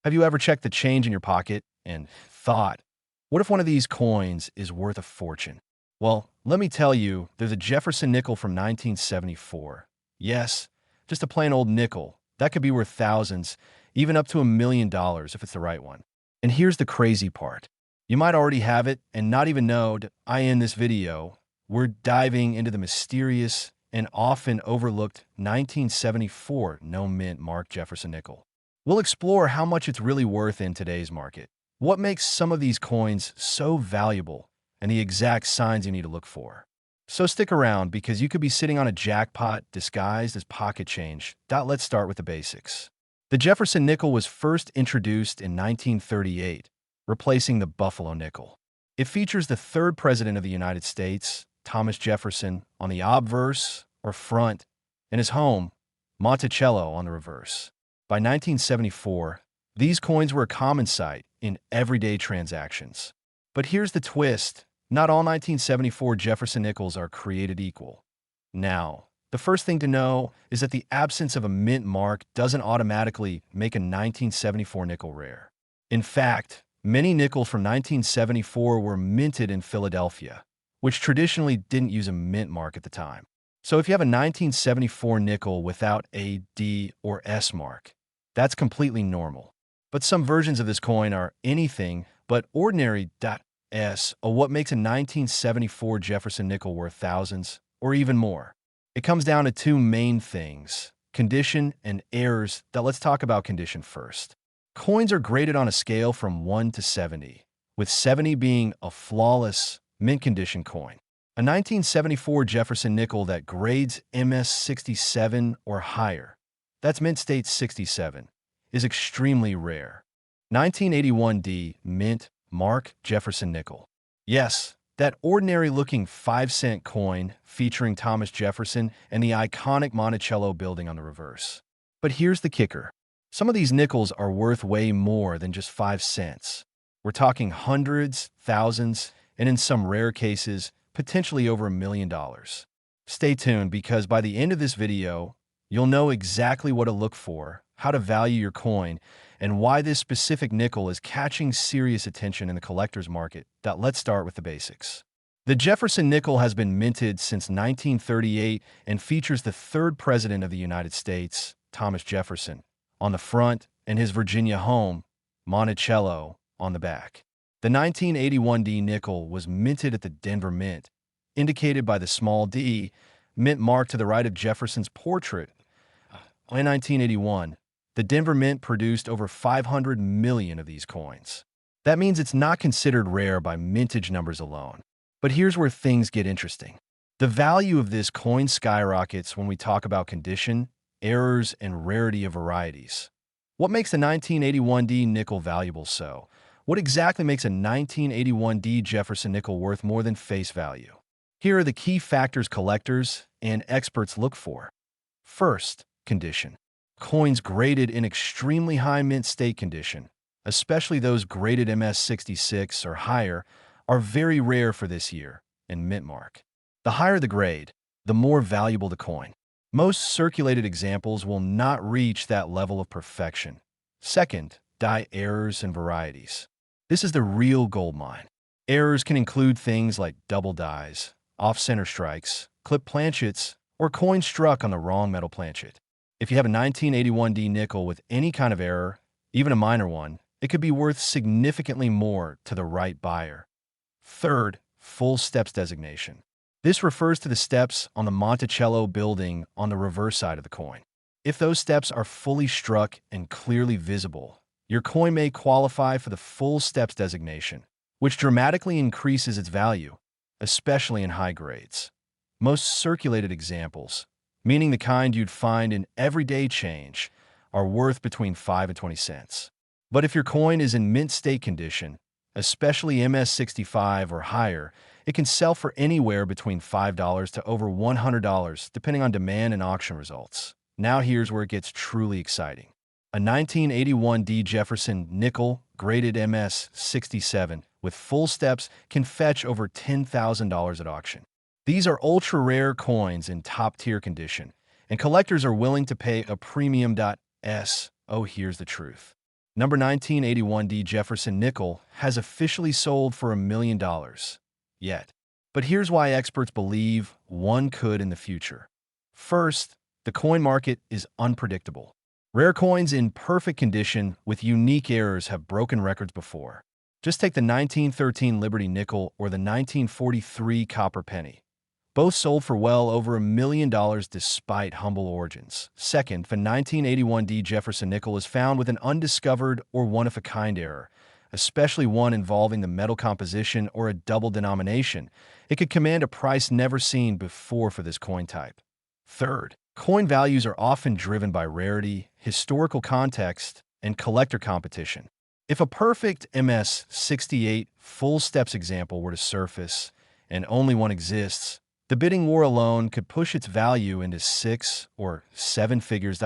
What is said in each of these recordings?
Have you ever checked the change in your pocket and thought, what if one of these coins is worth a fortune? Well, let me tell you, there's a Jefferson nickel from 1974. Yes, just a plain old nickel. That could be worth thousands, even up to $1 million if it's the right one. And here's the crazy part. You might already have it and not even know that in this video, we're diving into the mysterious and often overlooked 1974 no mint Mark Jefferson nickel. We'll explore how much it's really worth in today's market, what makes some of these coins so valuable, and the exact signs you need to look for. So stick around because you could be sitting on a jackpot disguised as pocket change. Let's start with the basics. The Jefferson nickel was first introduced in 1938, replacing the Buffalo nickel. It features the third president of the United States, Thomas Jefferson, on the obverse or front, and his home, Monticello, on the reverse. By 1974, these coins were a common sight in everyday transactions. But here's the twist. Not all 1974 Jefferson nickels are created equal. Now, the first thing to know is that the absence of a mint mark doesn't automatically make a 1974 nickel rare. In fact, many nickels from 1974 were minted in Philadelphia, which traditionally didn't use a mint mark at the time. So if you have a 1974 nickel without a D or S mark, that's completely normal. But some versions of this coin are anything but ordinary. S, or what makes a 1974 Jefferson nickel worth thousands, or even more. It comes down to two main things, condition and errors. Let's talk about condition first. Coins are graded on a scale from 1 to 70, with 70 being a flawless, mint condition coin. A 1974 Jefferson nickel that grades MS 67 or higher, that's mint state 67, is extremely rare. 1981D mint Mark Jefferson nickel. Yes, that ordinary-looking 5-cent coin featuring Thomas Jefferson and the iconic Monticello building on the reverse. But here's the kicker. Some of these nickels are worth way more than just 5 cents. We're talking hundreds, thousands, and in some rare cases, potentially over $1 million. Stay tuned because by the end of this video, you'll know exactly what to look for, how to value your coin, and why this specific nickel is catching serious attention in the collector's market. Let's start with the basics. The Jefferson nickel has been minted since 1938 and features the third president of the United States, Thomas Jefferson, on the front and his Virginia home, Monticello, on the back. The 1981D nickel was minted at the Denver Mint, indicated by the small d, mint mark to the right of Jefferson's portrait. In 1981, the Denver Mint produced over 500 million of these coins. That means it's not considered rare by mintage numbers alone. But here's where things get interesting. The value of this coin skyrockets when we talk about condition, errors, and rarity of varieties. What makes the 1981D nickel valuable so? What exactly makes a 1981D Jefferson nickel worth more than face value? Here are the key factors collectors and experts look for. First, condition. Coins graded in extremely high mint state condition, especially those graded MS 66 or higher, are very rare for this year and mint mark. The higher the grade, the more valuable the coin. Most circulated examples will not reach that level of perfection. Second, die errors and varieties. This is the real gold mine. Errors can include things like double dies, off-center strikes, clip planchets, or coins struck on the wrong metal planchet. If you have a 1981D nickel with any kind of error, even a minor one, it could be worth significantly more to the right buyer. Third, full steps designation. This refers to the steps on the Monticello building on the reverse side of the coin. If those steps are fully struck and clearly visible, your coin may qualify for the full steps designation, which dramatically increases its value, especially in high grades. Most circulated examples, meaning the kind you'd find in everyday change, are worth between 5 and 20 cents. But if your coin is in mint state condition, especially MS65 or higher, it can sell for anywhere between $5 to over $100, depending on demand and auction results. Now here's where it gets truly exciting. A 1981D Jefferson nickel graded MS67 with full steps can fetch over $10,000 at auction. These are ultra-rare coins in top-tier condition, and collectors are willing to pay a premium. Oh, here's the truth. Number 1981 D Jefferson nickel has officially sold for $1 million yet. But here's why experts believe one could in the future. First, the coin market is unpredictable. Rare coins in perfect condition with unique errors have broken records before. Just take the 1913 Liberty nickel or the 1943 copper penny. Both sold for well over $1 million despite humble origins. Second, the 1981 D Jefferson nickel is found with an undiscovered or one-of-a-kind error, especially one involving the metal composition or a double denomination. It could command a price never seen before for this coin type. Third, coin values are often driven by rarity, historical context, and collector competition. If a perfect MS-68 full steps example were to surface, and only one exists, the bidding war alone could push its value into 6 or 7 figures.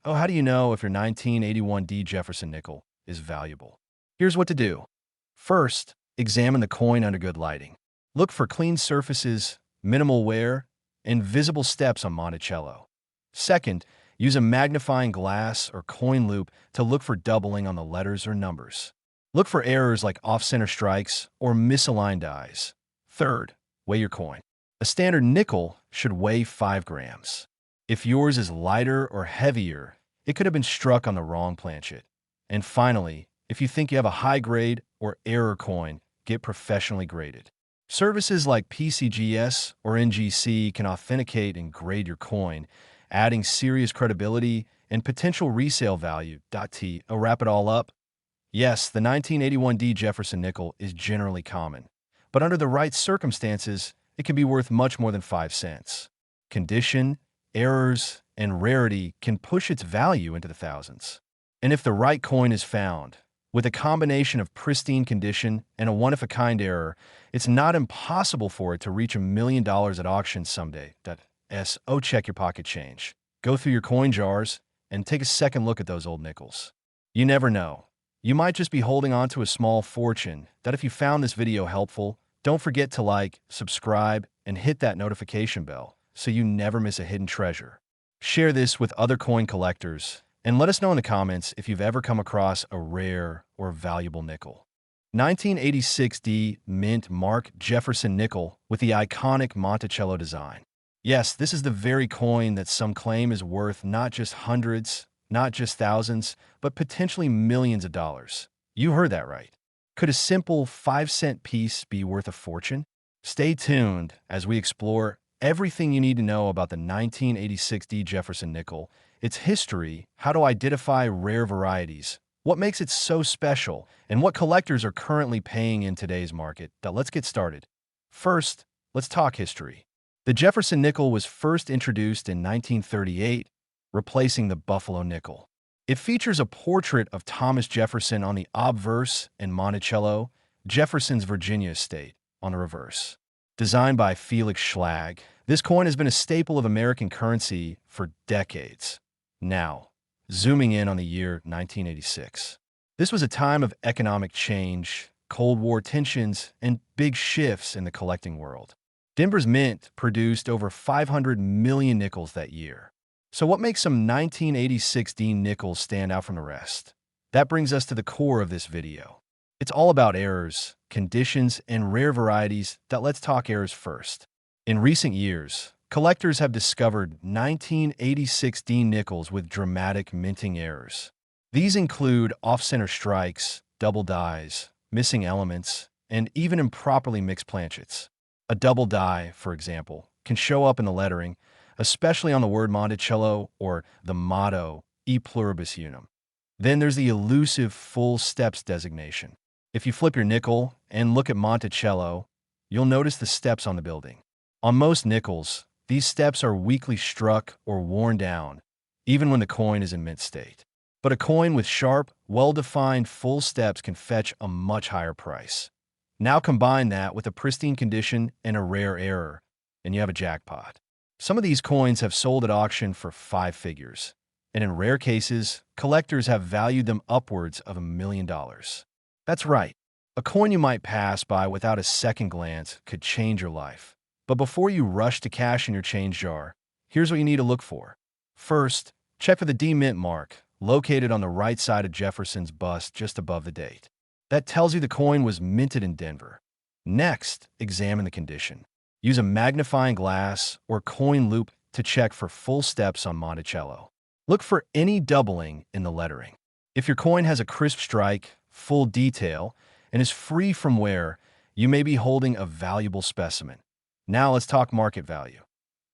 Oh, how do you know if your 1981 D Jefferson nickel is valuable? Here's what to do. First, examine the coin under good lighting. Look for clean surfaces, minimal wear, and visible steps on Monticello. Second, use a magnifying glass or coin loop to look for doubling on the letters or numbers. Look for errors like off-center strikes or misaligned dies. Third, weigh your coin. A standard nickel should weigh 5 grams. If yours is lighter or heavier, it could have been struck on the wrong planchet. And finally, if you think you have a high-grade or error coin, get professionally graded. Services like PCGS or NGC can authenticate and grade your coin, adding serious credibility and potential resale value. To wrap it all up, yes, the 1981 D Jefferson nickel is generally common, but under the right circumstances, it can be worth much more than 5 cents. Condition, errors, and rarity can push its value into the thousands. And if the right coin is found, with a combination of pristine condition and a one-of-a-kind error, it's not impossible for it to reach $1 million at auction someday. Check your pocket change. Go through your coin jars and take a second look at those old nickels. You never know. You might just be holding on to a small fortune. If you found this video helpful, don't forget to like, subscribe, and hit that notification bell so you never miss a hidden treasure. Share this with other coin collectors, and let us know in the comments if you've ever come across a rare or valuable nickel. 1986 D Mint Mark Jefferson nickel with the iconic Monticello design. Yes, this is the very coin that some claim is worth not just hundreds, not just thousands, but potentially millions of dollars. You heard that right. Could a simple 5-cent piece be worth a fortune? Stay tuned as we explore everything you need to know about the 1986 D Jefferson nickel, its history, how to identify rare varieties, what makes it so special, and what collectors are currently paying in today's market. Let's get started. First, let's talk history. The Jefferson nickel was first introduced in 1938, replacing the Buffalo nickel. It features a portrait of Thomas Jefferson on the obverse and Monticello, Jefferson's Virginia estate, on the reverse. Designed by Felix Schlag, this coin has been a staple of American currency for decades. Now, zooming in on the year 1986. This was a time of economic change, Cold War tensions, and big shifts in the collecting world. Denver's Mint produced over 500 million nickels that year. So what makes some 1986 D nickels stand out from the rest? That brings us to the core of this video. It's all about errors, conditions, and rare varieties. Let's talk errors first. In recent years, collectors have discovered 1986 D nickels with dramatic minting errors. These include off-center strikes, double dies, missing elements, and even improperly mixed planchets. A double die, for example, can show up in the lettering, especially on the word Monticello or the motto E pluribus unum. Then there's the elusive full steps designation. If you flip your nickel and look at Monticello, you'll notice the steps on the building. On most nickels, these steps are weakly struck or worn down, even when the coin is in mint state. But a coin with sharp, well-defined full steps can fetch a much higher price. Now combine that with a pristine condition and a rare error, and you have a jackpot. Some of these coins have sold at auction for 5 figures, and in rare cases, collectors have valued them upwards of $1 million. That's right. A coin you might pass by without a second glance could change your life. But before you rush to cash in your change jar, here's what you need to look for. First, check for the D Mint mark, located on the right side of Jefferson's bust just above the date. That tells you the coin was minted in Denver. Next, examine the condition. Use a magnifying glass or coin loop to check for full steps on Monticello. Look for any doubling in the lettering. If your coin has a crisp strike, full detail, and is free from wear, you may be holding a valuable specimen. Now let's talk market value.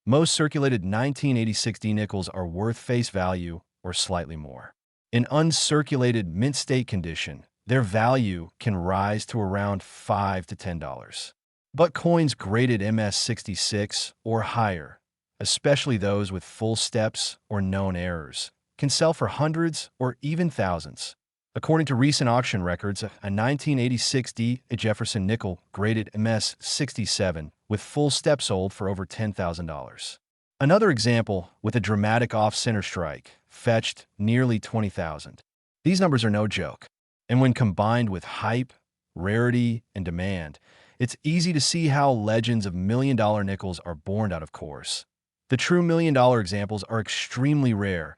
Most circulated 1986D nickels are worth face value or slightly more. In uncirculated mint state condition, their value can rise to around $5 to $10. But coins graded MS66 or higher, especially those with full steps or known errors, can sell for hundreds or even thousands. According to recent auction records, a 1986D Jefferson nickel graded MS67 with full step sold for over $10,000. Another example with a dramatic off-center strike fetched nearly $20,000. These numbers are no joke. And when combined with hype, rarity, and demand, it's easy to see how legends of million-dollar nickels are born out of course. The true million-dollar examples are extremely rare,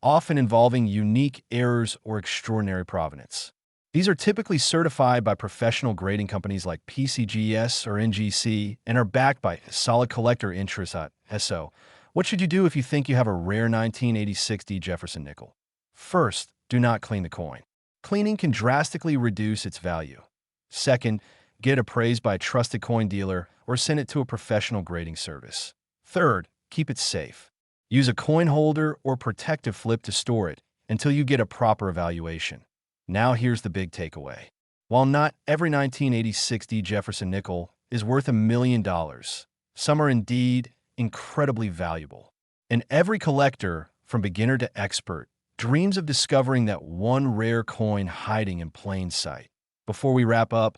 often involving unique errors or extraordinary provenance. These are typically certified by professional grading companies like PCGS or NGC and are backed by solid collector interests. So, what should you do if you think you have a rare 1986D Jefferson nickel? First, do not clean the coin. Cleaning can drastically reduce its value. Second, get it appraised by a trusted coin dealer or send it to a professional grading service. Third, keep it safe. Use a coin holder or protective flip to store it until you get a proper evaluation. Now here's the big takeaway. While not every 1986D Jefferson nickel is worth $1 million, some are indeed incredibly valuable. And every collector, from beginner to expert, dreams of discovering that one rare coin hiding in plain sight. Before we wrap up,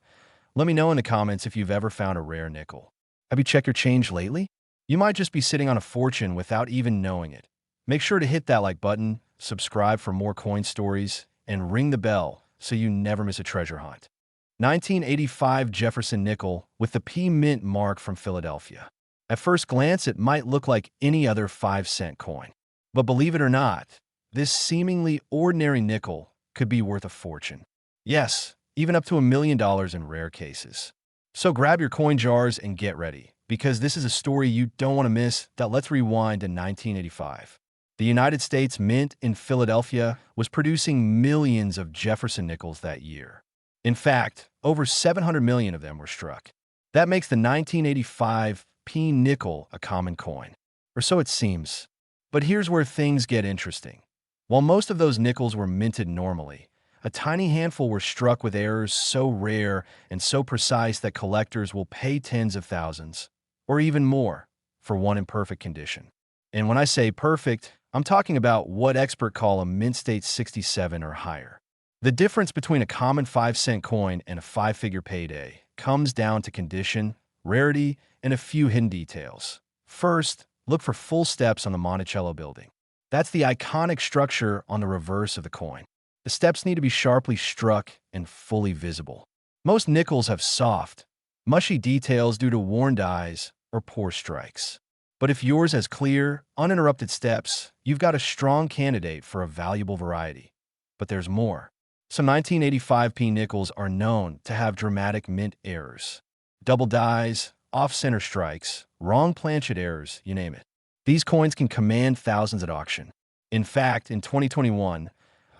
let me know in the comments if you've ever found a rare nickel. Have you checked your change lately? You might just be sitting on a fortune without even knowing it. Make sure to hit that like button, subscribe for more coin stories, and ring the bell so you never miss a treasure hunt. 1985 Jefferson nickel with the P Mint mark from Philadelphia. At first glance, it might look like any other 5-cent coin. But believe it or not, this seemingly ordinary nickel could be worth a fortune. Yes, even up to $1 million in rare cases. So grab your coin jars and get ready, because this is a story you don't want to miss. Let's rewind to 1985. The United States Mint in Philadelphia was producing millions of Jefferson nickels that year. In fact, over 700 million of them were struck. That makes the 1985 P nickel a common coin, or so it seems. But here's where things get interesting. While most of those nickels were minted normally, a tiny handful were struck with errors so rare and so precise that collectors will pay tens of thousands, or even more, for one in perfect condition. And when I say perfect, I'm talking about what experts call a mint state 67 or higher. The difference between a common 5-cent coin and a 5-figure payday comes down to condition, rarity, and a few hidden details. First, look for full steps on the Monticello building. That's the iconic structure on the reverse of the coin. The steps need to be sharply struck and fully visible. Most nickels have soft, mushy details due to worn dies or poor strikes. But if yours has clear, uninterrupted steps, you've got a strong candidate for a valuable variety. But there's more. Some 1985 P nickels are known to have dramatic mint errors. Double dies, off-center strikes, wrong planchet errors, you name it. These coins can command thousands at auction. In fact, in 2021,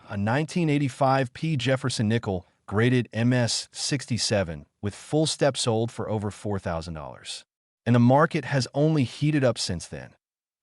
a 1985 P Jefferson nickel graded MS67 with full step sold for over $4,000. And the market has only heated up since then.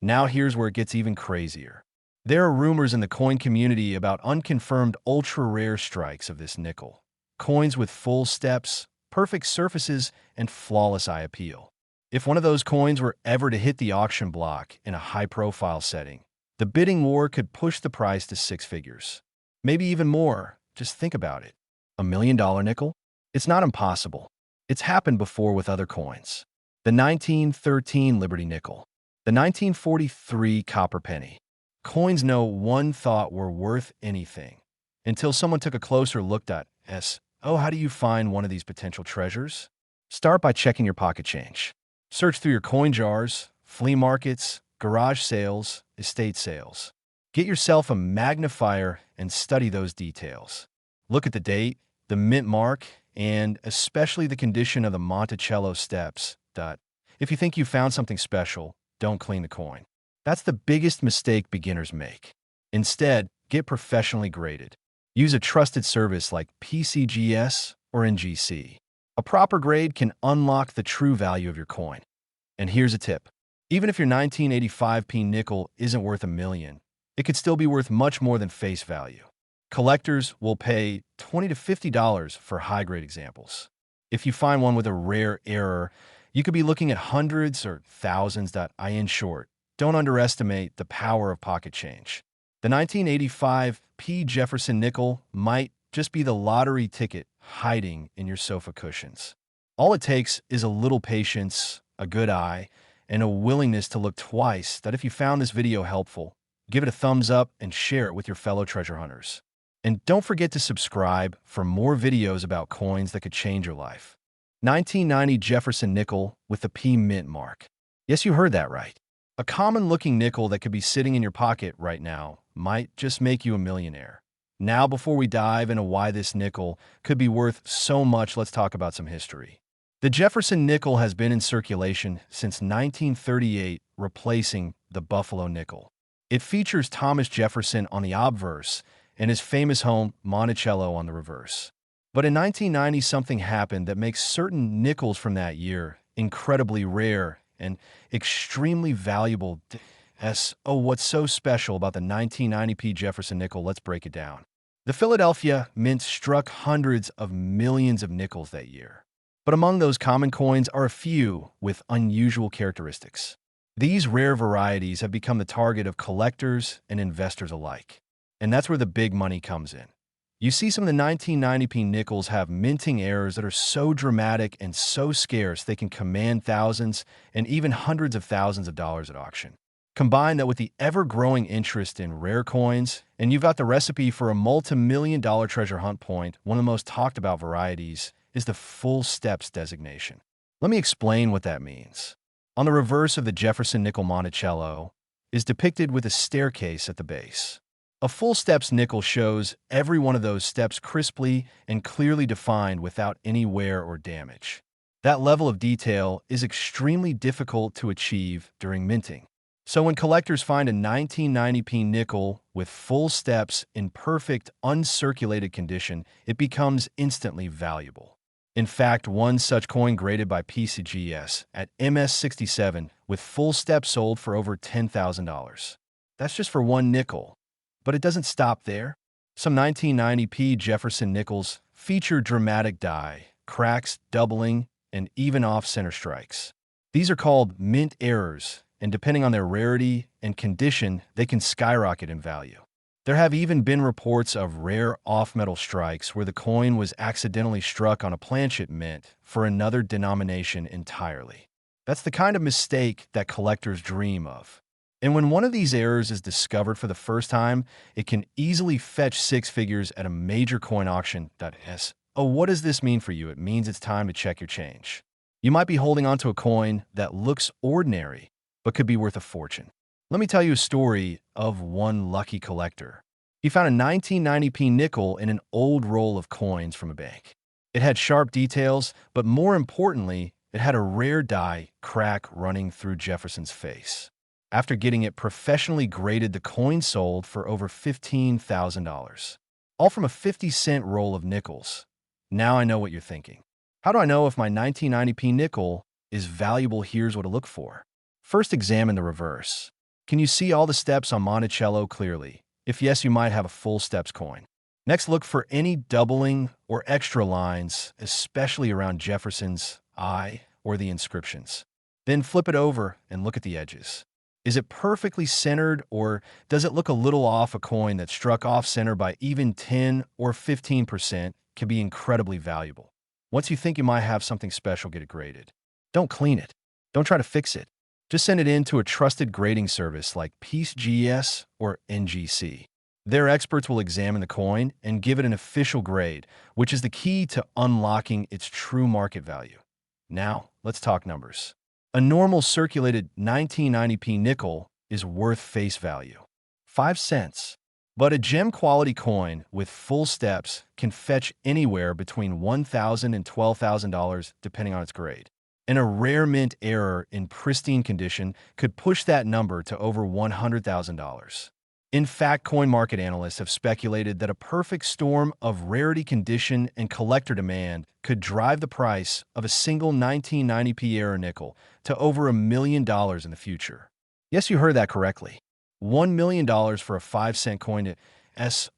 Now here's where it gets even crazier. There are rumors in the coin community about unconfirmed ultra-rare strikes of this nickel. Coins with full steps, perfect surfaces, and flawless eye appeal. If one of those coins were ever to hit the auction block in a high-profile setting, the bidding war could push the price to 6 figures. Maybe even more. Just think about it. $1 million nickel? It's not impossible. It's happened before with other coins. The 1913 Liberty nickel. The 1943 copper penny. Coins no one thought were worth anything until someone took a closer look at us. Oh, how do you find one of these potential treasures? Start by checking your pocket change. Search through your coin jars, flea markets, garage sales, estate sales. Get yourself a magnifier and study those details. Look at the date, the mint mark, and especially the condition of the Monticello steps. If you think you found something special, don't clean the coin. That's the biggest mistake beginners make. Instead, get professionally graded. Use a trusted service like PCGS or NGC. A proper grade can unlock the true value of your coin. And here's a tip. Even if your 1985p nickel isn't worth $1 million, it could still be worth much more than face value. Collectors will pay $20 to $50 for high-grade examples. If you find one with a rare error, you could be looking at hundreds or thousands. In short, don't underestimate the power of pocket change. The 1985p Jefferson nickel might just be the lottery ticket hiding in your sofa cushions. All it takes is a little patience, a good eye, and a willingness to look twice. If you found this video helpful, give it a thumbs up and share it with your fellow treasure hunters. And don't forget to subscribe for more videos about coins that could change your life. 1990 Jefferson nickel with the P mint mark. Yes, you heard that right. A common-looking nickel that could be sitting in your pocket right now might just make you a millionaire. Now, before we dive into why this nickel could be worth so much, let's talk about some history. The Jefferson nickel has been in circulation since 1938, replacing the Buffalo nickel. It features Thomas Jefferson on the obverse and his famous home, Monticello, on the reverse. But in 1990, something happened that makes certain nickels from that year incredibly rare and extremely valuable. What's so special about the 1990p Jefferson nickel? Let's break it down. The Philadelphia Mint struck hundreds of millions of nickels that year. But among those common coins are a few with unusual characteristics. These rare varieties have become the target of collectors and investors alike. And that's where the big money comes in. You see, some of the 1990p nickels have minting errors that are so dramatic and so scarce they can command thousands and even hundreds of thousands of dollars at auction. Combine that with the ever-growing interest in rare coins, and you've got the recipe for a multi-million-dollar treasure hunt point. One of the most talked-about varieties is the full steps designation. Let me explain what that means. On the reverse of the Jefferson nickel Monticello is depicted with a staircase at the base. A full steps nickel shows every one of those steps crisply and clearly defined without any wear or damage. That level of detail is extremely difficult to achieve during minting. So when collectors find a 1990p nickel with full steps in perfect, uncirculated condition, it becomes instantly valuable. In fact, one such coin graded by PCGS at MS67 with full steps sold for over $10,000. That's just for one nickel. But it doesn't stop there. Some 1990p Jefferson nickels feature dramatic die, cracks, doubling, and even off-center strikes. These are called mint errors, and depending on their rarity and condition, they can skyrocket in value. There have even been reports of rare off-metal strikes where the coin was accidentally struck on a planchet mint for another denomination entirely. That's the kind of mistake that collectors dream of. And when one of these errors is discovered for the first time, it can easily fetch six figures at a major coin auction. What does this mean for you? It means it's time to check your change. You might be holding onto a coin that looks ordinary, but could be worth a fortune. Let me tell you a story of one lucky collector. He found a 1990p nickel in an old roll of coins from a bank. It had sharp details, but more importantly, it had a rare die crack running through Jefferson's face. After getting it professionally graded, the coin sold for over $15,000, all from a 50-cent roll of nickels. Now I know what you're thinking. How do I know if my 1990p nickel is valuable? Here's what to look for. First, examine the reverse. Can you see all the steps on Monticello clearly? If yes, you might have a full steps coin. Next, look for any doubling or extra lines, especially around Jefferson's eye or the inscriptions. Then flip it over and look at the edges. Is it perfectly centered, or does it look a little off? A coin that struck off center by even 10 or 15% can be incredibly valuable. Once you think you might have something special, get it graded. Don't clean it. Don't try to fix it. Just send it in to a trusted grading service like PCGS or NGC. Their experts will examine the coin and give it an official grade, which is the key to unlocking its true market value. Now, let's talk numbers. A normal circulated 1990p nickel is worth face value 5 cents. But a gem quality coin with full steps can fetch anywhere between $1,000 and $12,000 depending on its grade. And a rare mint error in pristine condition could push that number to over $100,000. In fact, coin market analysts have speculated that a perfect storm of rarity condition and collector demand could drive the price of a single 1990p era nickel to over $1 million in the future. Yes, you heard that correctly. $1 million for a 5-cent coin.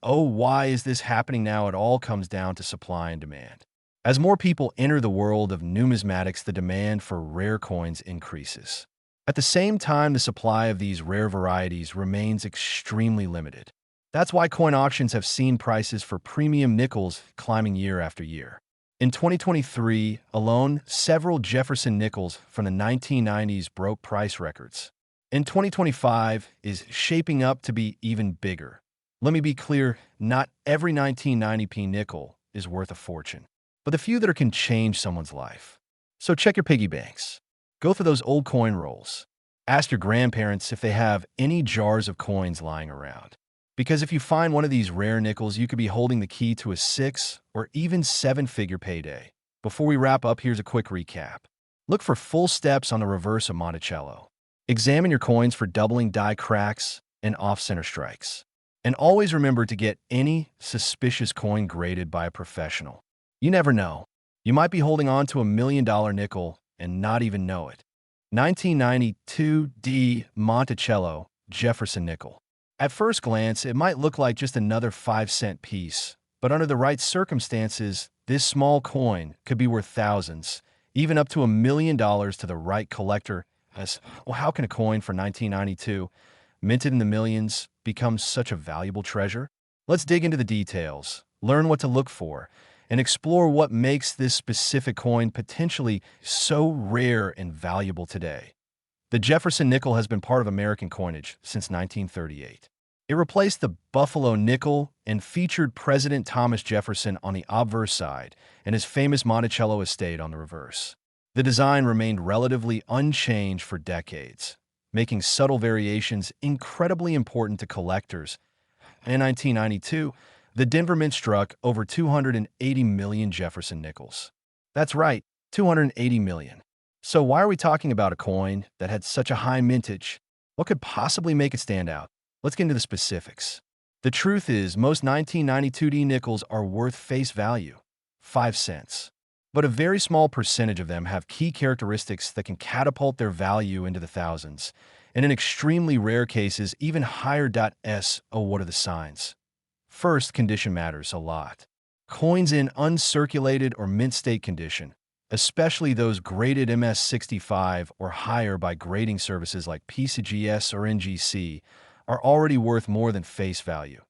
Why is this happening now? It all comes down to supply and demand. As more people enter the world of numismatics, the demand for rare coins increases. At the same time, the supply of these rare varieties remains extremely limited. That's why coin auctions have seen prices for premium nickels climbing year after year. In 2023 alone, several Jefferson nickels from the 1990s broke price records. And 2025 is shaping up to be even bigger. Let me be clear, not every 1990p nickel is worth a fortune, but the few that can change someone's life. So check your piggy banks. Go through those old coin rolls. Ask your grandparents if they have any jars of coins lying around. Because if you find one of these rare nickels, you could be holding the key to a 6 or even 7-figure payday. Before we wrap up, here's a quick recap. Look for full steps on the reverse of Monticello. Examine your coins for doubling die cracks and off-center strikes. And always remember to get any suspicious coin graded by a professional. You never know. You might be holding on to $1 million nickel and not even know it. 1992 D Monticello Jefferson nickel. At first glance, it might look like just another 5-cent piece, but under the right circumstances, this small coin could be worth thousands, even up to $1 million to the right collector. Well, how can a coin for 1992, minted in the millions, become such a valuable treasure? Let's dig into the details, learn what to look for, and explore what makes this specific coin potentially so rare and valuable today. The Jefferson nickel has been part of American coinage since 1938. It replaced the Buffalo nickel and featured President Thomas Jefferson on the obverse side and his famous Monticello estate on the reverse. The design remained relatively unchanged for decades, making subtle variations incredibly important to collectors. In 1992, the Denver Mint struck over 280 million Jefferson nickels. That's right, 280 million. So why are we talking about a coin that had such a high mintage? What could possibly make it stand out? Let's get into the specifics. The truth is, most 1992D nickels are worth face value, 5 cents. But a very small percentage of them have key characteristics that can catapult their value into the thousands, and in extremely rare cases, even higher. What are the signs? First, condition matters a lot. Coins in uncirculated or mint state condition, especially those graded MS65 or higher by grading services like PCGS or NGC, are already worth more than face value.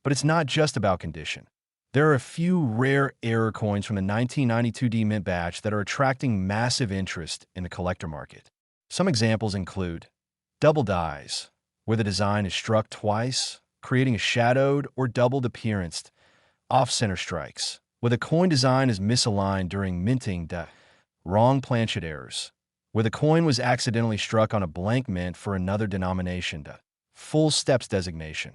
But it's not just about condition. There are a few rare error coins from the 1992D mint batch that are attracting massive interest in the collector market. Some examples include double dies, where the design is struck twice, creating a shadowed or doubled appearance; off-center strikes, where the coin design is misaligned during minting; wrong planchet errors, where the coin was accidentally struck on a blank mint for another denomination; full steps designation,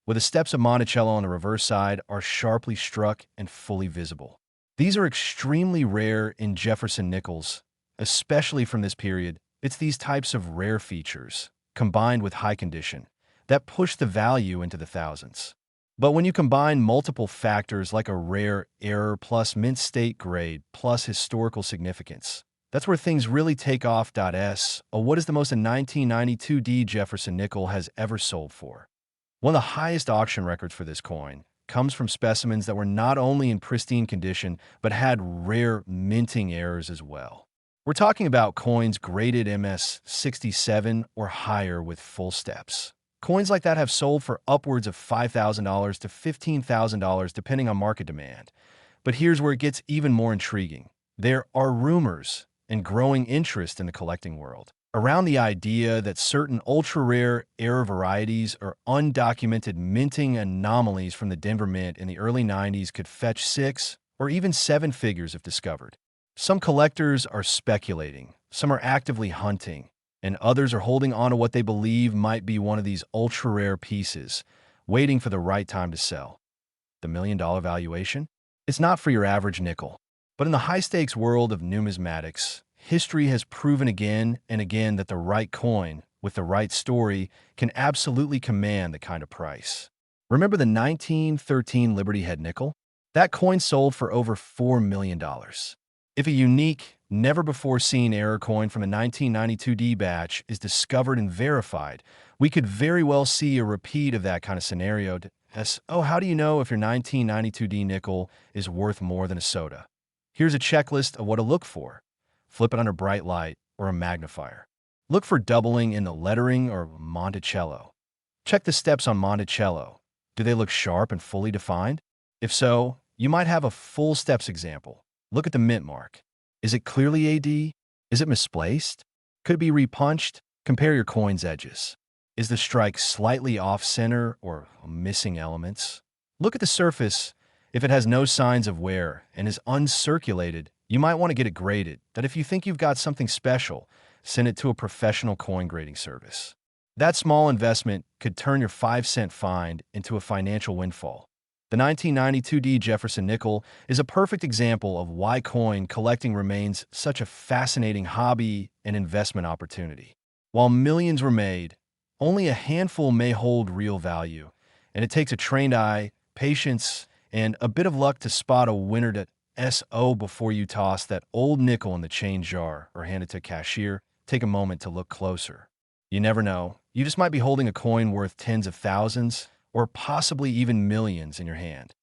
where the steps of Monticello on the reverse side are sharply struck and fully visible. These are extremely rare in Jefferson nickels, especially from this period. It's these types of rare features, combined with high condition, that push the value into the thousands. But when you combine multiple factors like a rare error plus mint state grade plus historical significance, that's where things really take off. What is the most a 1992D Jefferson nickel has ever sold for? One of the highest auction records for this coin comes from specimens that were not only in pristine condition, but had rare minting errors as well. We're talking about coins graded MS67 or higher with full steps. Coins like that have sold for upwards of $5,000 to $15,000 depending on market demand. But here's where it gets even more intriguing. There are rumors and growing interest in the collecting world around the idea that certain ultra-rare error varieties or undocumented minting anomalies from the Denver Mint in the early 90s could fetch 6 or even 7 figures if discovered. Some collectors are speculating, some are actively hunting, and others are holding on to what they believe might be one of these ultra-rare pieces, waiting for the right time to sell. The $1 million valuation? It's not for your average nickel. But in the high-stakes world of numismatics, history has proven again and again that the right coin, with the right story, can absolutely command the kind of price. Remember the 1913 Liberty Head nickel? That coin sold for over $4 million. If a unique, never-before-seen error coin from the 1992D batch is discovered and verified, we could very well see a repeat of that kind of scenario. How do you know if your 1992D nickel is worth more than a soda? Here's a checklist of what to look for. Flip it under bright light or a magnifier. Look for doubling in the lettering or Monticello. Check the steps on Monticello. Do they look sharp and fully defined? If so, you might have a full steps example. Look at the mint mark. Is it clearly AD? Is it misplaced? Could it be repunched? Compare your coin's edges. Is the strike slightly off-center or missing elements? Look at the surface. If it has no signs of wear and is uncirculated, you might want to get it graded. That if you think you've got something special, send it to a professional coin grading service. That small investment could turn your 5-cent find into a financial windfall. The 1992D Jefferson nickel is a perfect example of why coin collecting remains such a fascinating hobby and investment opportunity. While millions were made, only a handful may hold real value, and it takes a trained eye, patience, and a bit of luck to spot a winner to SO before you toss that old nickel in the change jar or hand it to a cashier. Take a moment to look closer. You never know. You just might be holding a coin worth tens of thousands or possibly even millions in your hand.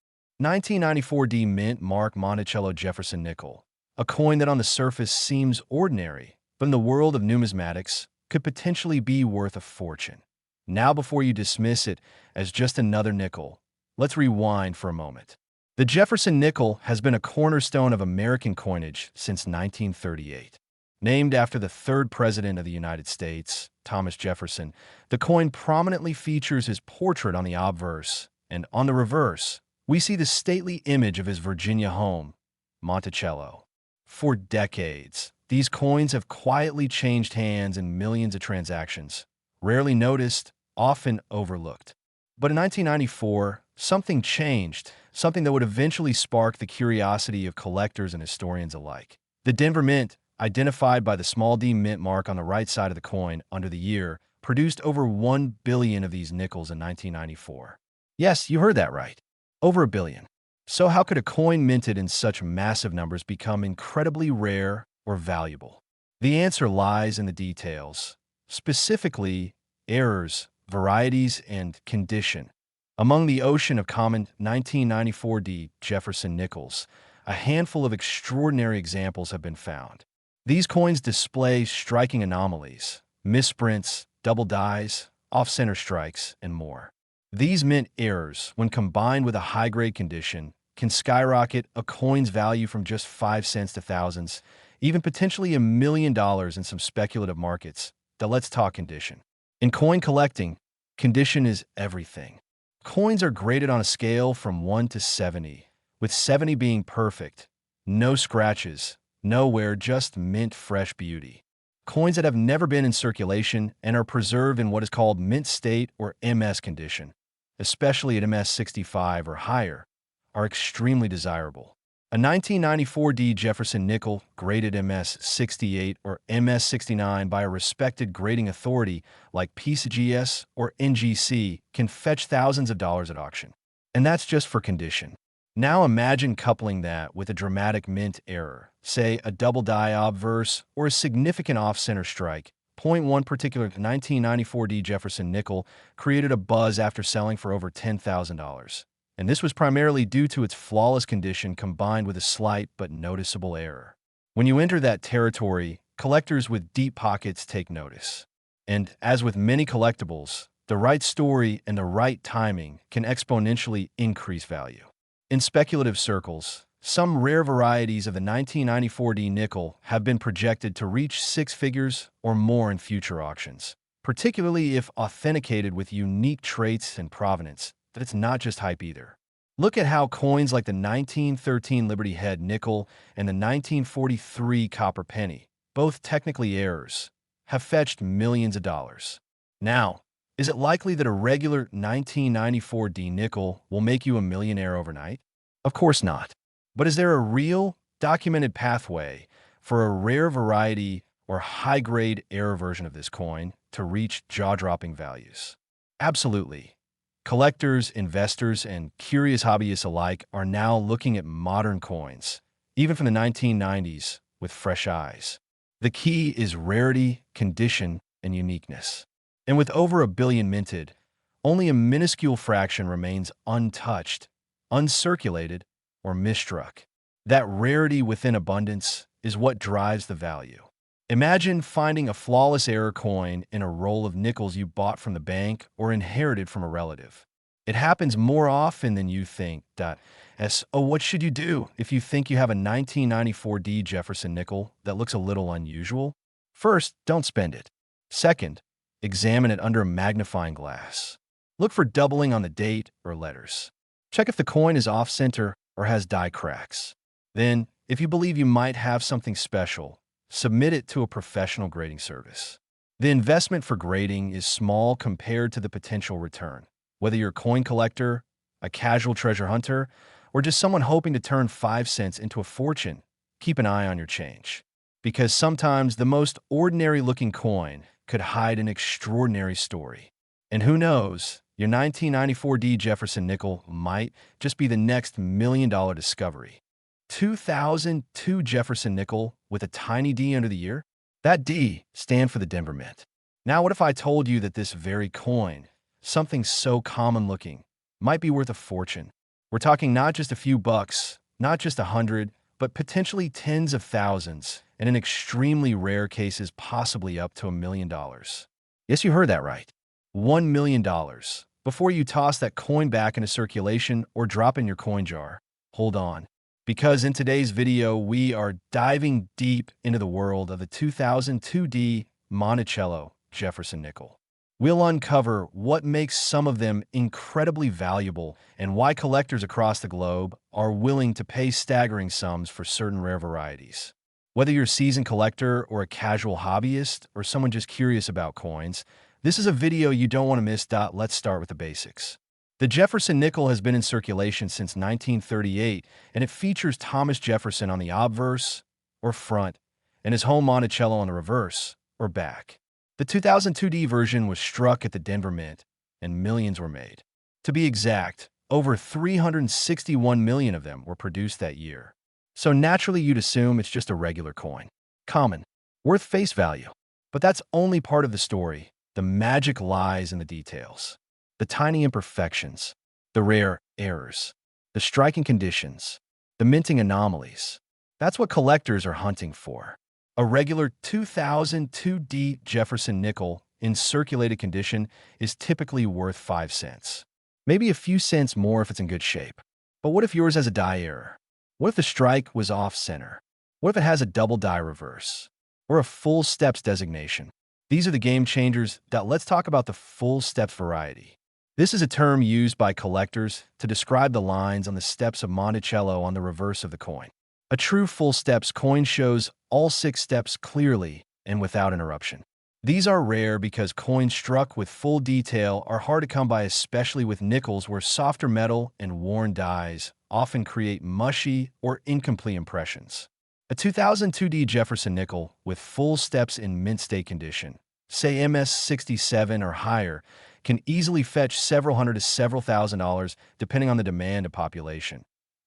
1994D Mint Mark Monticello Jefferson nickel, a coin that on the surface seems ordinary, but in the world of numismatics could potentially be worth a fortune. Now, before you dismiss it as just another nickel, let's rewind for a moment. The Jefferson nickel has been a cornerstone of American coinage since 1938. Named after the third president of the United States, Thomas Jefferson, the coin prominently features his portrait on the obverse, and on the reverse, we see the stately image of his Virginia home, Monticello. For decades, these coins have quietly changed hands in millions of transactions, rarely noticed, often overlooked. But in 1994, something changed, something that would eventually spark the curiosity of collectors and historians alike. The Denver Mint, identified by the small d mint mark on the right side of the coin under the year, produced over 1 billion of these nickels in 1994. Yes, you heard that right. Over 1 billion. So how could a coin minted in such massive numbers become incredibly rare or valuable? The answer lies in the details, specifically errors, varieties, and condition. Among the ocean of common 1994D Jefferson nickels, a handful of extraordinary examples have been found. These coins display striking anomalies, misprints, double dies, off-center strikes, and more. These mint errors, when combined with a high-grade condition, can skyrocket a coin's value from just 5 cents to thousands, even potentially $1 million in some speculative markets. Now let's talk condition. In coin collecting, condition is everything. Coins are graded on a scale from 1 to 70, with 70 being perfect, no scratches, no wear, just mint fresh beauty. Coins that have never been in circulation and are preserved in what is called mint state or MS condition, especially at MS 65 or higher, are extremely desirable. A 1994D Jefferson nickel graded MS 68 or MS 69 by a respected grading authority like PCGS or NGC can fetch thousands of dollars at auction. And that's just for condition. Now imagine coupling that with a dramatic mint error, say a double die obverse or a significant off-center strike. One particular 1994D Jefferson nickel created a buzz after selling for over $10,000. And this was primarily due to its flawless condition combined with a slight but noticeable error. When you enter that territory, collectors with deep pockets take notice. And as with many collectibles, the right story and the right timing can exponentially increase value. In speculative circles, some rare varieties of the 1994D nickel have been projected to reach 6 figures or more in future auctions, particularly if authenticated with unique traits and provenance. That it's not just hype either. Look at how coins like the 1913 Liberty Head nickel and the 1943 copper penny, both technically errors, have fetched millions of dollars. Now, is it likely that a regular 1994D nickel will make you a millionaire overnight? Of course not. But is there a real, documented pathway for a rare variety or high-grade error version of this coin to reach jaw-dropping values? Absolutely. Collectors, investors, and curious hobbyists alike are now looking at modern coins, even from the 1990s, with fresh eyes. The key is rarity, condition, and uniqueness. And with over 1 billion minted, only a minuscule fraction remains untouched, uncirculated, or misstruck. That rarity within abundance is what drives the value. Imagine finding a flawless error coin in a roll of nickels you bought from the bank or inherited from a relative. It happens more often than you think. So what should you do if you think you have a 1994D Jefferson nickel that looks a little unusual? First, don't spend it. Second, examine it under a magnifying glass. Look for doubling on the date or letters. Check if the coin is off-center or has die cracks. Then, if you believe you might have something special, submit it to a professional grading service. The investment for grading is small compared to the potential return. Whether you're a coin collector, a casual treasure hunter, or just someone hoping to turn 5 cents into a fortune, keep an eye on your change. Because sometimes the most ordinary-looking coin could hide an extraordinary story. And who knows, your 1994D Jefferson nickel might just be the next million-dollar discovery. 2002 Jefferson nickel with a tiny D under the ear? That D stands for the Denver Mint. Now, what if I told you that this very coin, something so common-looking, might be worth a fortune? We're talking not just a few bucks, not just 100, but potentially tens of thousands, and in extremely rare cases, possibly up to $1 million. Yes, you heard that right. $1 million. Before you toss that coin back into circulation or drop in your coin jar, hold on. Because in today's video, we are diving deep into the world of the 2002D Monticello Jefferson nickel. We'll uncover what makes some of them incredibly valuable and why collectors across the globe are willing to pay staggering sums for certain rare varieties. Whether you're a seasoned collector or a casual hobbyist or someone just curious about coins, this is a video you don't want to miss. Let's start with the basics. The Jefferson nickel has been in circulation since 1938, and it features Thomas Jefferson on the obverse, or front, and his home Monticello on the reverse, or back. The 2002D version was struck at the Denver Mint, and millions were made. To be exact, over 361 million of them were produced that year. So naturally you'd assume it's just a regular coin. Common. Worth face value. But that's only part of the story. The magic lies in the details. The tiny imperfections, the rare errors, the striking conditions, the minting anomalies. That's what collectors are hunting for. A regular 2002D Jefferson nickel in circulated condition is typically worth 5 cents. Maybe a few cents more if it's in good shape. But what if yours has a die error? What if the strike was off-center? What if it has a double die reverse? Or a full steps designation? These are the game changers. Let's talk about the full steps variety. This is a term used by collectors to describe the lines on the steps of Monticello on the reverse of the coin. A true full steps coin shows all 6 steps clearly and without interruption. These are rare because coins struck with full detail are hard to come by, especially with nickels where softer metal and worn dies often create mushy or incomplete impressions. A 2002D Jefferson nickel with full steps in mint state condition, say MS67 or higher, can easily fetch several hundred to several $1,000s depending on the demand of population.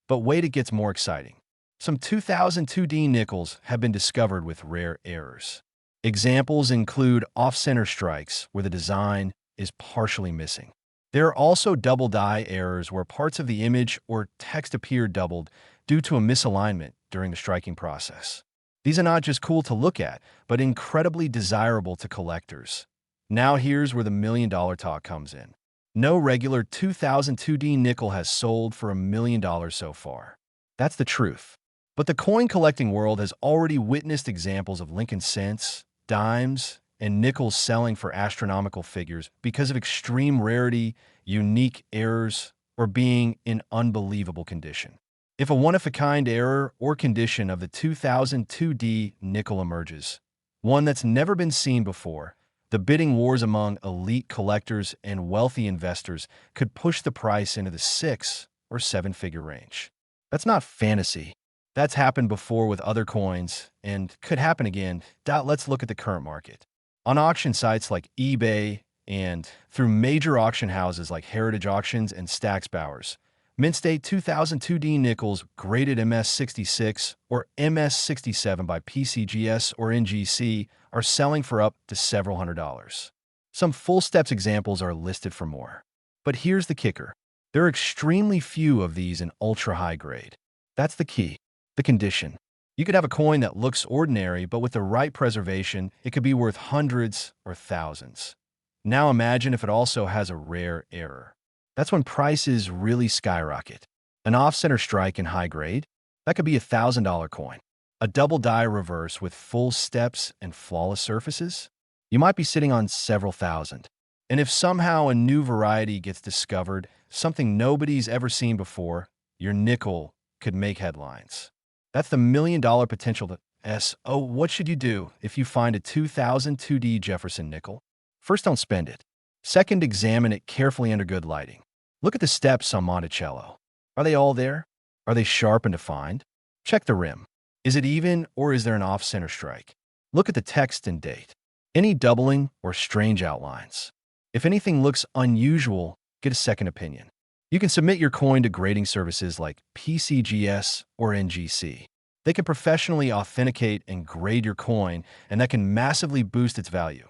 But wait, it gets more exciting. Some 2002D nickels have been discovered with rare errors. Examples include off-center strikes where the design is partially missing. There are also double die errors where parts of the image or text appear doubled due to a misalignment during the striking process. These are not just cool to look at, but incredibly desirable to collectors. Now here's where the $1 million talk comes in. No regular 2002D nickel has sold for $1 million so far. That's the truth. But the coin collecting world has already witnessed examples of Lincoln cents, dimes, and nickels selling for astronomical figures because of extreme rarity, unique errors, or being in unbelievable condition. If a one-of-a-kind error or condition of the 2002D nickel emerges, one that's never been seen before. The bidding wars among elite collectors and wealthy investors could push the price into the 6 or 7 figure range. That's not fantasy. That's happened before with other coins and could happen again. Let's look at the current market. On auction sites like eBay and through major auction houses like Heritage Auctions and Stack's Bowers, Mint State 2002D nickels graded MS66 or MS67 by PCGS or NGC are selling for up to several $100s. Some full steps examples are listed for more. But here's the kicker. There are extremely few of these in ultra-high grade. That's the key. The condition. You could have a coin that looks ordinary, but with the right preservation, it could be worth hundreds or thousands. Now imagine if it also has a rare error. That's when prices really skyrocket. An off-center strike in high grade? That could be a $1,000 coin. A double die reverse with full steps and flawless surfaces? You might be sitting on several thousand. And if somehow a new variety gets discovered, something nobody's ever seen before, your nickel could make headlines. That's the $1,000,000 potential. What should you do if you find a 2002D Jefferson nickel? First, don't spend it. Second, examine it carefully under good lighting. Look at the steps on Monticello. Are they all there? Are they sharp and defined? Check the rim. Is it even, or is there an off-center strike? Look at the text and date. Any doubling or strange outlines? If anything looks unusual, get a second opinion. You can submit your coin to grading services like PCGS or NGC. They can professionally authenticate and grade your coin, and that can massively boost its value.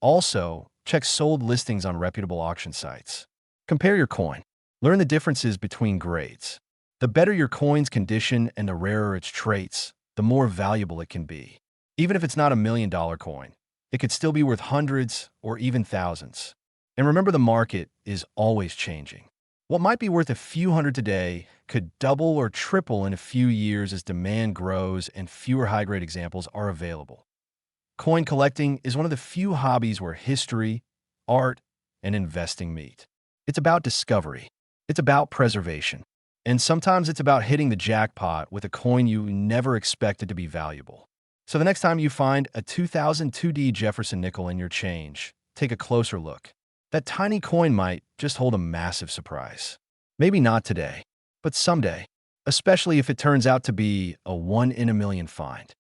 Also, check sold listings on reputable auction sites. Compare your coin. Learn the differences between grades. The better your coin's condition and the rarer its traits, the more valuable it can be. Even if it's not a $1,000,000 coin, it could still be worth hundreds or even thousands. And remember, the market is always changing. What might be worth a few hundred today could double or triple in a few years as demand grows and fewer high-grade examples are available. Coin collecting is one of the few hobbies where history, art, and investing meet. It's about discovery. It's about preservation. And sometimes it's about hitting the jackpot with a coin you never expected to be valuable. So the next time you find a 2002D Jefferson nickel in your change, take a closer look. That tiny coin might just hold a massive surprise. Maybe not today, but someday, especially if it turns out to be a 1 in a million find.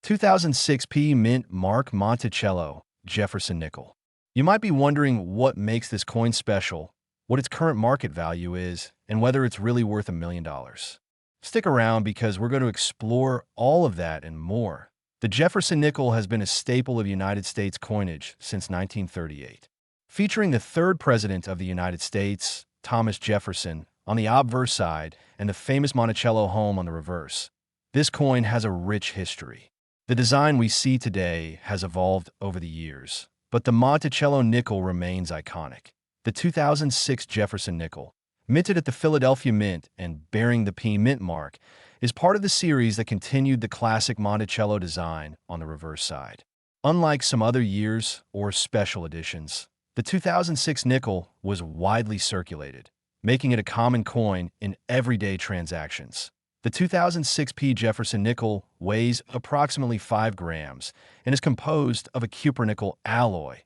2006 Mint Mark Monticello Jefferson nickel. You might be wondering what makes this coin special, what its current market value is, and whether it's really worth $1,000,000. Stick around because we're going to explore all of that and more. The Jefferson nickel has been a staple of United States coinage since 1938. Featuring the third president of the United States, Thomas Jefferson, on the obverse side and the famous Monticello home on the reverse, this coin has a rich history. The design we see today has evolved over the years, but the Monticello nickel remains iconic. The 2006 Jefferson nickel, minted at the Philadelphia Mint and bearing the P Mint mark, is part of the series that continued the classic Monticello design on the reverse side. Unlike some other years or special editions, the 2006 nickel was widely circulated, making it a common coin in everyday transactions. The 2006 Jefferson nickel weighs approximately 5 grams and is composed of a cupronickel alloy,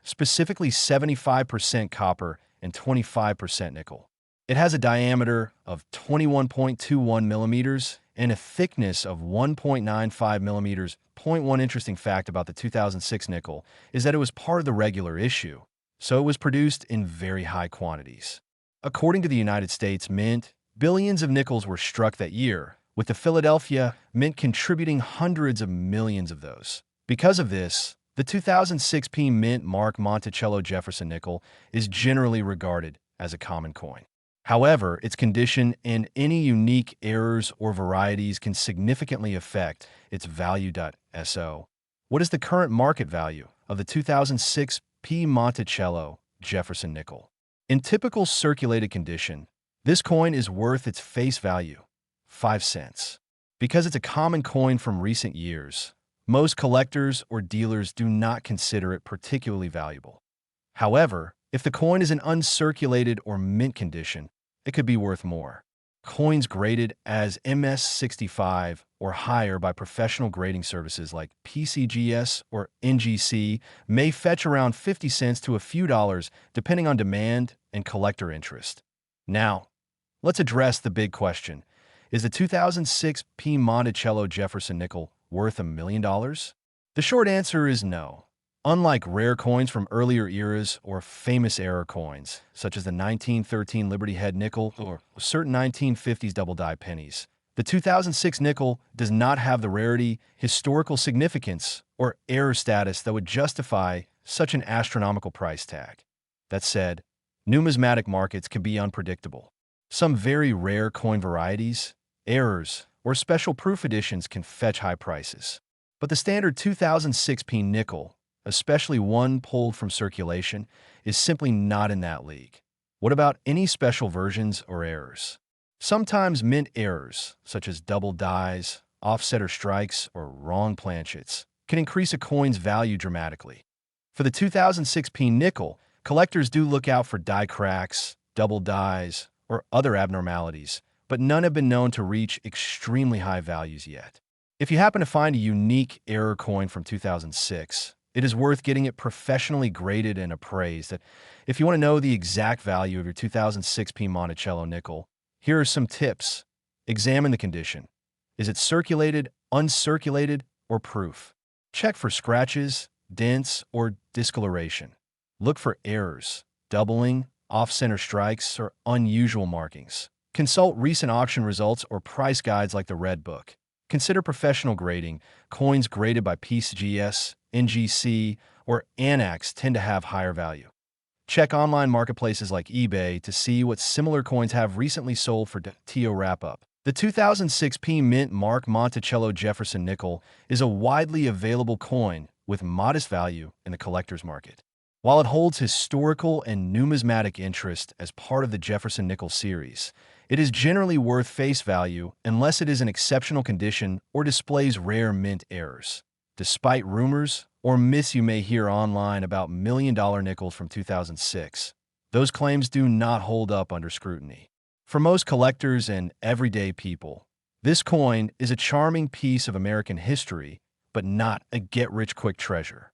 specifically 75% copper and 25% nickel. It has a diameter of 21.21 millimeters and a thickness of 1.95 millimeters. One interesting fact about the 2006 nickel is that it was part of the regular issue, so it was produced in very high quantities. According to the United States Mint, billions of nickels were struck that year, with the Philadelphia Mint contributing hundreds of millions of those. Because of this, the 2006 Mint Mark Monticello Jefferson nickel is generally regarded as a common coin. However, its condition and any unique errors or varieties can significantly affect its value. What is the current market value of the 2006 Monticello Jefferson nickel? In typical circulated condition, this coin is worth its face value, 5 cents. Because it's a common coin from recent years, most collectors or dealers do not consider it particularly valuable. However, if the coin is in uncirculated or mint condition, it could be worth more. Coins graded as MS65 or higher by professional grading services like PCGS or NGC may fetch around 50 cents to a few dollars depending on demand and collector interest. Now, let's address the big question. Is the 2006 P. Monticello Jefferson nickel worth $1 million? The short answer is no. Unlike rare coins from earlier eras or famous era coins, such as the 1913 Liberty Head nickel or certain 1950s double-die pennies, the 2006 nickel does not have the rarity, historical significance, or error status that would justify such an astronomical price tag. That said, numismatic markets can be unpredictable. Some very rare coin varieties, errors, or special proof editions can fetch high prices. But the standard 2006 P nickel, especially one pulled from circulation, is simply not in that league. What about any special versions or errors? Sometimes mint errors, such as double dies, offsetter strikes, or wrong planchets, can increase a coin's value dramatically. For the 2006 P nickel, collectors do look out for die cracks, double dies, or other abnormalities, but none have been known to reach extremely high values yet. If you happen to find a unique error coin from 2006, it is worth getting it professionally graded and appraised. If you want to know the exact value of your 2006 P Monticello nickel, here are some tips. Examine the condition. Is it circulated, uncirculated, or proof? Check for scratches, dents, or discoloration. Look for errors, doubling, off-center strikes, or unusual markings. Consult recent auction results or price guides like the Red Book. Consider professional grading. Coins graded by PCGS, NGC, or ANAX tend to have higher value. Check online marketplaces like eBay to see what similar coins have recently sold for. TO wrap-up. The 2006 P Mint Mark Monticello Jefferson nickel is a widely available coin with modest value in the collector's market. While it holds historical and numismatic interest as part of the Jefferson nickel series, it is generally worth face value unless it is in exceptional condition or displays rare mint errors. Despite rumors or myths you may hear online about million-dollar nickels from 2006, those claims do not hold up under scrutiny. For most collectors and everyday people, this coin is a charming piece of American history, but not a get-rich-quick treasure.